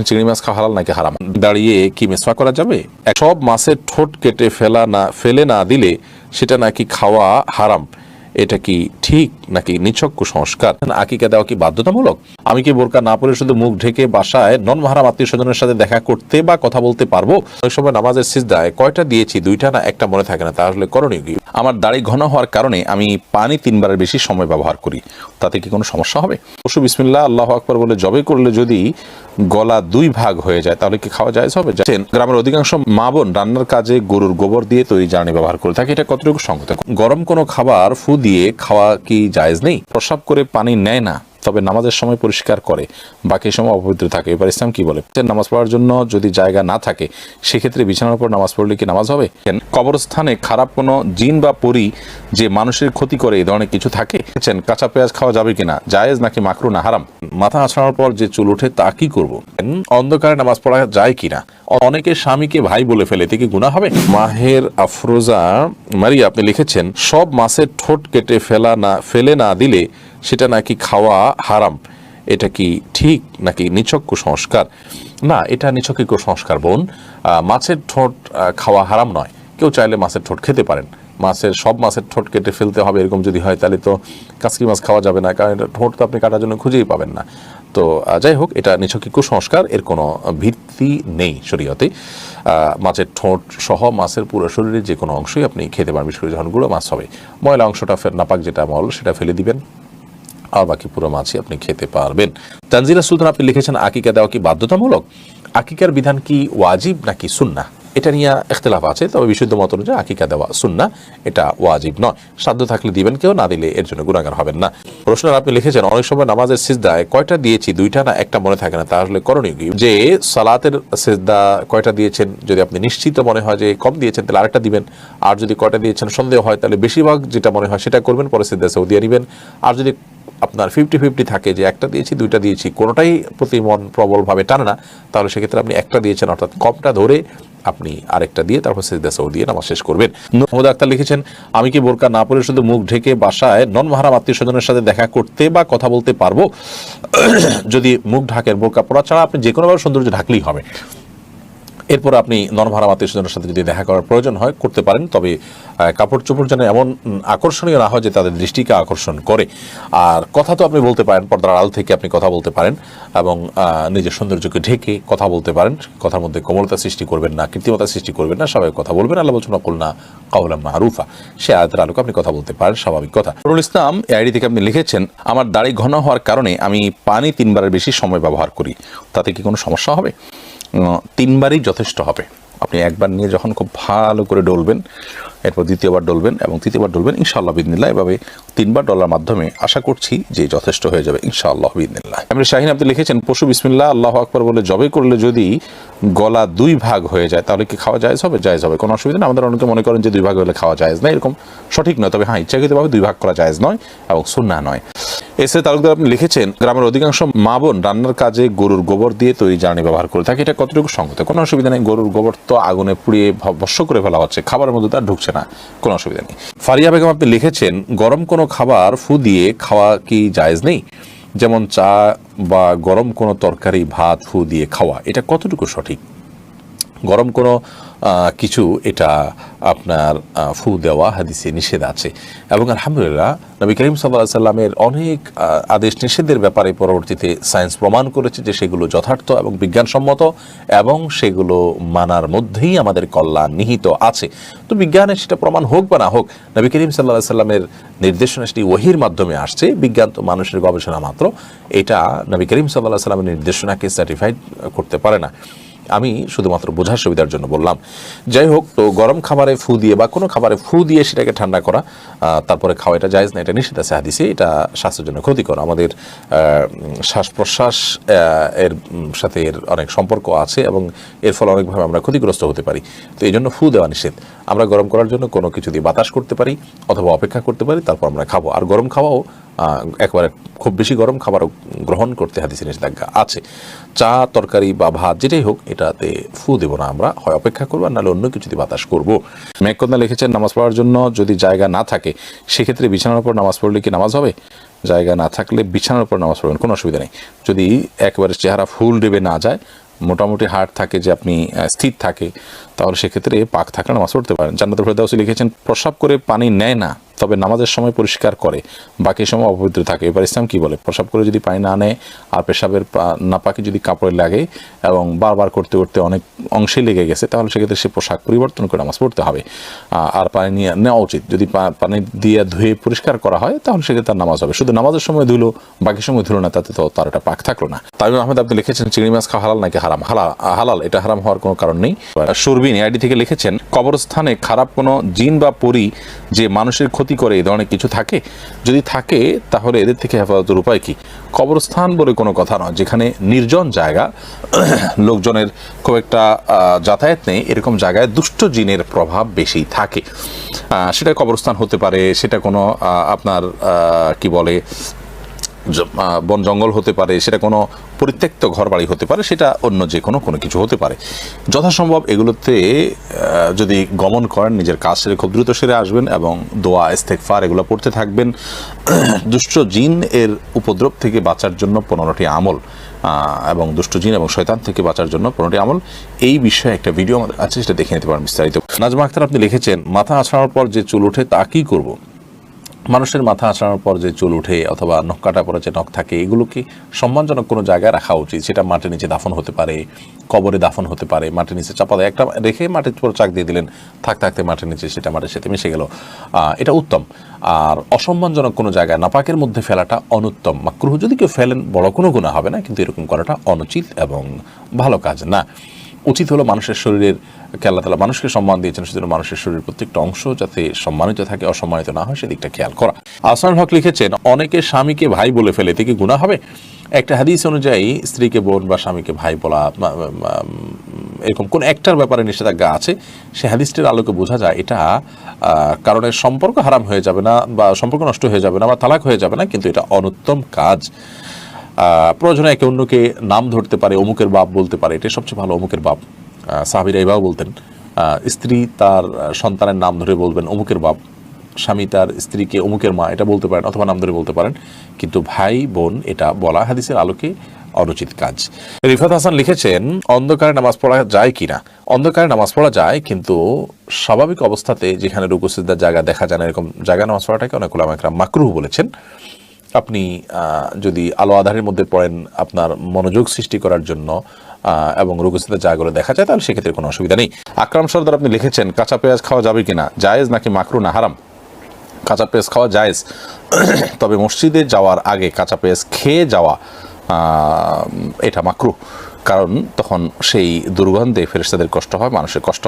চিংড়ি মাছ খাওয়া হালাল নাকি হারাম? দাঁড়িয়ে কি মিসওয়াক করা যাবে? সব মাছের ঠোঁট কেটে ফেলে না দিলে সেটা নাকি খাওয়া হারাম। এটা কি ঠিক নাকি নিছক কুসংস্কার? আকিকা দেওয়া কি বাধ্যতামূলক? আমি কি বোরকা না পরে শুধু মুখ ঢেকে বাসায় নন মাহরাম আত্মীয় স্বজনের সাথে দেখা করতে বা কথা বলতে পারবো? ওই সময় নামাজের সিজদায় কয়টা দিয়েছি, দুইটা না একটা মনে থাকে না, তাহলে করণীয় কি? আমার দাড়ি ঘন হওয়ার কারণে আমি পানি 3 বারের বেশি সময় ব্যবহার করি, তাতে কি কোনো সমস্যা হবে? পশু বিসমিল্লাহ আল্লাহু আকবার বলে জবে করলে যদি গলা 2 ভাগ হয়ে যায় তাহলে কি খাওয়া জায়েজ হবে? গ্রামের অধিকাংশ মা বোন রান্নার কাজে গরুর গোবর দিয়ে তৈরি জ্বালানি ব্যবহার করে থাকে, এটা কতটুকু সঙ্গত? গরম কোনো খাবার ফু দিয়ে খাওয়া কি জায়েজ নেই? প্রস্রাব করে পানি নেয় না, তবে নামাজের সময় পরিষ্কার করে, বাকি সময় অপবিত্র থাকে, এবার ইসলাম কি বলে? নামাজ পড়ার জন্য যদি জায়গা না থাকে সেক্ষেত্রে বিছানার উপর নামাজ পড়লে কি নামাজ হবে? কবরস্থানে খারাপ কোনো জিন বা পরী যে মানুষের ক্ষতি করে এই ধরনের কিছু থাকে? কাঁচা পেঁয়াজ খাওয়া যাবে কিনা, জায়েজ নাকি মাকরু না হারাম? মাথা আছড়ানোর পর যে চুল ওঠে তা কি করব? অন্ধকারে নামাজ পড়া যায় কিনা? অনেকে স্বামীকে ভাই বলে ফেলে, এতে কি গুনাহ হবে? মাহের আফরোজা মারিয়া আপনি লিখেছেন, সব মাছের ঠোঁট কেটে ফেলে না দিলে সেটা নাকি খাওয়া হারাম। এটা কি ঠিক নাকি নিছক কুসংস্কার? না, এটা নিছক কুসংস্কার বোন। মাছের ঠোঁট খাওয়া হারাম নয়, কেউ চাইলে মাছের ঠোঁট খেতে পারেন। সব মাছের ঠোঁট কেটে ফেলতে হবে এরকম যদি হয় তাহলে তো কাসকি মাছ খাওয়া যাবে না, কারণ এটা ঠোঁট তো আপনি কাটার জন্য খুঁজেই পাবেন না। তো যাই হোক, এটা নিছক কুসংস্কার, এর কোনো ভিত্তি নেই শরীয়তে। মাছের ঠোঁট সহ মাছের পুরো শরীরের যে কোনো অংশই আপনি খেতে পারেন, বিশেষ করে যখন গুঁড়ো মাছ হবে। ময়লা অংশটা নাপাক যেটা মল সেটা ফেলে দিবেন, আর বাকি পুরো মাছই আপনি খেতে পারবেন। তানজিলা সুলতান আপনি লিখেছেন, আকিকা দেওয়া কি বাধ্যতামূলক? আকিকার বিধান কি ওয়াজিব নাকি সুন্নাহ? এটা নিয়ে ইখতিলাফ আছে, তবে বিশুদ্ধ মত অনুযায়ী আকিকা দেওয়া সুন্নাহ, এটা ওয়াজিব নয়। সাধ্য থাকলে দিবেন, কেউ না দিলে এর জন্য গুনাহগার হবেন না। প্রশ্ন আপনি লিখেছেন, অনেক সময় নামাজের সিজদায় কয়টা দিয়েছি, দুইটা না একটা মনে থাকে না, তাহলে করণীয় কি? যে সালাতের সিজদা কয়টা দিয়েছেন, যদি আপনি নিশ্চিত মনে হয় যে কম দিয়েছেন তাহলে আরেকটা দিবেন, আর যদি কয়টা দিয়েছেন সন্দেহ হয় তাহলে বেশিরভাগ যেটা মনে হয় সেটা করবেন, পরে সিজদা সৌদিয়া নিবেন। আর যদি আপনার 50-50 থাকে যে একটা দিয়েছি দুইটা দিয়েছি, কোনোটাই প্রতি মন প্রবলভাবে টানে না, তাহলে সেক্ষেত্রে আপনি একটা দিয়েছেন অর্থাৎ কমটা ধরে আপনি আরেকটা দিয়ে তারপর সিজদা সৌ দিয়ে নামাজ শেষ করবেন। মোহাম্মদ আক্তার লিখেছেন, আমি কি বোরকা না পরে শুধু মুখ ঢেকে বাসায় নন মাহরাম আত্মীয় স্বজনের সাথে দেখা করতে বা কথা বলতে পারবো? যদি মুখ ঢাকের, বোরকা পরা ছাড়া আপনি যে কোনোভাবে সৌন্দর্য ঢাকলেই হবে। এরপর আপনি নরমাহারাম আত্মীয় স্বজনের সাথে যদি দেখা করার প্রয়োজন হয় করতে পারেন, তবে কাপড় চোপড় যেন এমন আকর্ষণীয় না হয় যে তাদের দৃষ্টিকে আকর্ষণ করে। আর কথা তো আপনি বলতে পারেন, পর্দার আড়াল থেকে আপনি কথা বলতে পারেন এবং নিজের সৌন্দর্যকে ঢেকে কথা বলতে পারেন। কথার মধ্যে কোমলতা সৃষ্টি করবেন না, কৃত্রিমতা সৃষ্টি করবেন না, স্বাভাবিক কথা বলবেন। আল্লাহ বলছেন কুলনা কাওলাম মারুফা, সে আয়াতের আলোকে আপনি কথা বলতে পারেন, স্বাভাবিক কথা। নুরুল ইসলাম আইডি থেকে আপনি লিখেছেন, আমার দাড়ি ঘন হওয়ার কারণে আমি পানি 3 বারের বেশি সময় ব্যবহার করি, তাতে কি কোনো সমস্যা হবে? 3 বারই যথেষ্ট হবে। আপনি একবার নিয়ে যখন খুব ভালো করে ডলবেন, এরপর দ্বিতীয়বার ডলবেন এবং তৃতীয়বার ডলবেন, ইনশাআল্লাহ বিইذনিল্লাহ। এভাবে 3 বার ডলার মাধ্যমে আশা করছি যে যথেষ্ট হয়ে যাবে ইনশাআল্লাহ বিইذনিল্লাহ। আমরা শাহিন আপনি লিখেছেন, পশু বিসমিল্লাহ আল্লাহু আকবার বলে জবে করলে যদি গলা 2 ভাগ হয়ে যায় তাহলে কি খাওয়া জায়েজ হবে? জায়েজ হবে, কোনো অসুবিধা নেই। আমাদের অনেকে মনে করেন যে 2 ভাগ হলে খাওয়া জায়েজ না, এরকম সঠিক নয়। তবে হ্যাঁ, ইচ্ছাকৃতভাবে 2 ভাগ করা জায়েজ নয় এবং সুন্নাহ নয়। এসে তালুকদার আপনি লিখেছেন, গ্রামের অধিকাংশ মা বোন রান্নার কাজে গরুর গোবর দিয়ে তৈরি জ্বালানি ব্যবহার করে থাকে, এটা কতটুকু সঙ্গত? কোনো অসুবিধা নেই, গরুর গোবর তো আগুনে পুড়িয়ে ভস্ম করে ফেলা হচ্ছে, খাবারের মধ্যে তার ঢুকছে না, কোনো অসুবিধা নেই। ফারিয়া বেগম আপনি লিখেছেন, গরম কোনো খাবার ফু দিয়ে খাওয়া কি জায়েজ নেই? যেমন চা বা গরম কোনো তরকারি ভাত ফু দিয়ে খাওয়া, এটা কতটুকু সঠিক? গরম কোনো কিছু এটা আপনার ফু দেওয়া হাদিসে নিষেধ আছে এবং আলহামদুলিল্লাহ নবী করিম সাল্লাল্লাহু আলাইহি সাল্লামের অনেক আদেশ নিষেধের ব্যাপারে পরবর্তীতে সায়েন্স প্রমাণ করেছে যে সেগুলো যথার্থ এবং বিজ্ঞানসম্মত এবং সেগুলো মানার মধ্যেই আমাদের কল্যাণ নিহিত আছে। তো বিজ্ঞানের সেটা প্রমাণ হোক বা না হোক, নবী করিম সাল্লাল্লাহু আলাইহি সাল্লামের নির্দেশনা সেটি ওহীর মাধ্যমে আসছে। বিজ্ঞান তো মানুষের গবেষণা মাত্র, এটা নবী করিম সাল্লাল্লাহু আলাইহি সাল্লামের নির্দেশনাকে সার্টিফাইড করতে পারে না। আমি শুধুমাত্র বোঝার সুবিধার জন্য বললাম। যাই হোক, তো গরম খাবারে ফু দিয়ে বা কোনো খাবারে ফু দিয়ে সেটাকে ঠান্ডা করা তারপরে খাওয়া, এটা জায়েজ না, এটা নিষেধ আছে হাদিসে। এটা স্বাস্থ্যের জন্য ক্ষতিকর, আমাদের শ্বাস প্রশ্বাস এর সাথে এর অনেক সম্পর্ক আছে এবং এর ফলে অনেকভাবে আমরা ক্ষতিগ্রস্ত হতে পারি। তো এই জন্য ফু দেওয়া নিষেধ। আমরা গরম করার জন্য কোনো কিছু দিয়ে বাতাস করতে পারি অথবা অপেক্ষা করতে পারি, তারপর আমরা খাবো। আর গরম খাওয়াও একবারে খুব বেশি গরম খাবারও গ্রহণ করতে হাদিসে নিষেধাজ্ঞা আছে। চা তরকারি বা ভাত যেটাই হোক এটাতে ফু দেবো না, আমরা হয় অপেক্ষা করবো আর নাহলে অন্য কিছু দিয়ে বাতাস করবো। মেঘকন্যা লিখেছেন, নামাজ পড়ার জন্য যদি জায়গা না থাকে সেক্ষেত্রে বিছানার উপর নামাজ পড়লে কি নামাজ হবে? জায়গা না থাকলে বিছানার উপর নামাজ পড়বেন, কোনো অসুবিধা নেই। যদি একেবারে চেহারা ফুল ডেবে না যায়, মোটামুটি হার্ট থাকে যে আপনি স্থির থাকে, তাহলে সেক্ষেত্রে পাক থাকলে নামাজ পড়তে পারেন। জান্নাতুল ফেরদাউসী লিখেছেন, প্রস্রাব করে পানি নেয় না, তবে নামাজের সময় পরিষ্কার করে, বাকি সময় অপবিত্র থাকে। এবার ইসলাম কি বলে? প্রস্রাব করে যদি পানি না নেয় আর পেশাবের নাপাকি যদি কাপড়ে লাগে এবং বারবার করতে করতে অনেক অংশে লেগে গেছে, তাহলে সেক্ষেত্রে সে পোশাক পরিবর্তন করে নামাজ পড়তে হবে। আর পানি নিয়ে নেওয়া উচিত। যদি পানি দিয়ে ধুয়ে পরিষ্কার করা হয় তাহলে সেক্ষেত্রে তার নামাজ হবে। শুধু নামাজের সময় ধুলো, বাকি সময় ধুলো না, তাতে তো তার এটা পাক থাকলো না। তামিম আহমেদ আপনি লিখেছেন, চিংড়ি মাছ খাওয়া হালাল নাকি হারাম? হালাল, এটা হারাম হওয়ার কোনো কারণ নেই। সুরবিন আইডি থেকে লিখেছেন, কবরস্থানে খারাপ কোনো জিন বা পরী যে মানুষের ক্ষতি করে এই ধরনের কিছু থাকে? যদি থাকে তাহলে এদের থেকে হেফাজতের উপায় কি? কবরস্থান বলে কোনো কথা নয়, যেখানে নির্জন জায়গা, লোকজনের খুব একটা যাতায়াত নেই, এরকম জায়গায় দুষ্ট জিনের প্রভাব বেশি থাকে। সেটা কবরস্থান হতে পারে, সেটা কোনো আপনার কি বলে বন জঙ্গল হতে পারে, সেটা কোনো পরিত্যক্ত ঘর বাড়ি হতে পারে, সেটা অন্য যে কোনো কিছু হতে পারে। যথাসম্ভব এগুলোতে যদি গমন করেন, নিজের কাজ সেরে খুব দ্রুত সেরে আসবেন এবং দোয়া ইস্তেগফার এগুলো পড়তে থাকবেন। দুষ্ট জিন এর উপদ্রব থেকে বাঁচার জন্য 15টি আমল, এবং দুষ্ট জিন এবং শয়তান থেকে বাঁচার জন্য 15টি আমল, এই বিষয়ে একটা ভিডিও আমাদের আছে, সেটা দেখে নিতে পারেন বিস্তারিত। নাজমা আক্তার আপনি লিখেছেন, মাথা আঁচড়ানোর পর যে চুল ওঠে তা কী করব? মানুষের মাথা আঁচড়ানোর পর যে চুল উঠে অথবা নখ কাটার পরে যে নখ থাকে, এগুলো কি সম্মানজনক কোনো জায়গায় রাখা উচিত। সেটা মাটির নিচে দাফন হতে পারে, কবরে দাফন হতে পারে, মাটির নিচে চাপা দেয়, একটা রেখে মাটির উপর চাক দিয়ে দিলেন, থাকতে মাটির নিচে সেটা মাটির সাথে মিশে গেল, এটা উত্তম। আর অসম্মানজনক কোনো জায়গায় নাপাকের মধ্যে ফেলাটা অনুত্তম। মাকরুহ যদি কেউ ফেলেন বড় কোনো গুনাহ হবে না, কিন্তু এরকম করাটা অনুচিত এবং ভালো কাজ না। উচিত হলো মানুষের শরীরের আল্লাহ তাআলা মানুষকে সম্মান দিয়েছেন, সেজন্য মানুষের শরীরের প্রত্যেকটা অংশ যাতে সম্মানিত থাকে, অসম্মানিত না হয় সেদিকটা খেয়াল করা। আহসানুল হক লিখেছেন, অনেকে স্বামীকে ভাই বলে ফেলে, এতে কি গুনাহ হবে? একটা হাদিস অনুযায়ী স্ত্রীকে বোন বা স্বামীকে ভাই বলা, এরকম কোন একটার ব্যাপারে নিষেধাজ্ঞা আছে, সে হাদিসটির আলোকে বোঝা যায় এটা কারণে সম্পর্ক হারাম হয়ে যাবে না, বা সম্পর্ক নষ্ট হয়ে যাবে না, বা তালাক হয়ে যাবে না, কিন্তু এটা অনুত্তম কাজ। প্রয়োজনে একে অন্যকে নাম ধরতে পারে, অমুকের বাপ বলতে পারে, এটা সবচেয়ে ভালো, অমুকের বাপ। সাহাবীরা এভাবে বলতেন। স্ত্রী তার সন্তানের নাম ধরে বলবেন অমুকের বাপ, স্বামী তার স্ত্রীকে অমুকের মা, এটা বলতে পারেন, অথবা নাম ধরে বলতে পারেন, কিন্তু ভাই বোন এটা বলা হাদিসের আলোকে অনুচিত কাজ। রিফাত হাসান লিখেছেন, অন্ধকারে নামাজ পড়া যায় কিনা? অন্ধকারে নামাজ পড়া যায়, কিন্তু স্বাভাবিক অবস্থাতে যেখানে রুকু সিজদার জায়গা দেখা যায় না, এরকম জায়গায় নামাজ পড়াটাকে অনেক উলামা ইকরাম মাকরুহ বলেছেন। আপনি যদি আলো আধারের মধ্যে পড়েন আপনার মনোযোগ সৃষ্টি করার জন্য এবং রুকু সিজদার জায়গাগুলো দেখা যায়, তাহলে সেক্ষেত্রে কোনো অসুবিধা নেই। আকরাম সরদার আপনি লিখেছেন, কাঁচা পেঁয়াজ খাওয়া যাবে কিনা? জায়েজ নাকি মাকরুহ না হারাম? কাঁচা পেঁয়াজ খাওয়া জায়েজ, তবে মসজিদে যাওয়ার আগে কাঁচা পেঁয়াজ খেয়ে যাওয়া এটা মাকরুহ, কারণ তখন সেই দুর্গন্ধে ফেরেশতাদের কষ্ট হয়, মানুষের কষ্ট